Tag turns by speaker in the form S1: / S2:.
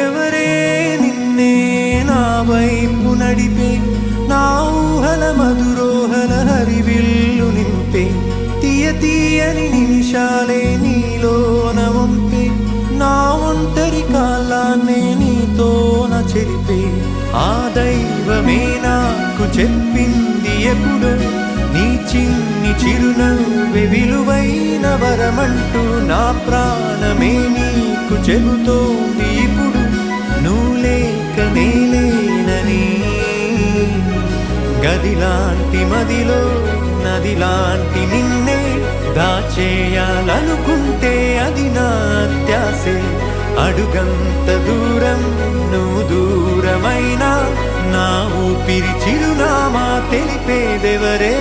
S1: ఎవరే నిన్నే నా వైపు నడిపే, నా ఊహల మధురోహల హరివిల్లు నింపే, తీయ తీయని నిమిషాలే నీలోన వంపే, నా ఒంటరి కాలాన్నే నీతోన చెరిపే. ఆ దైవమే నాకు చెప్పింది ఎప్పుడో, నీ చిన్ని చిరునవ్వే విలువైన వరమంటూ. నా ప్రాణమే నీకు చెబుతోంది ఇప్పుడు, నువ్వు లేక నేలేనని. గదిలాంటి మదిలో నదిలాంటి నిన్నే దాచేయాలనుకుంటే అది నా అత్యాసే. అడుగంత దూరం నువ్వు దూరమైనా, నా ఊపిరి చిరునామా తెలిపేదెవరే.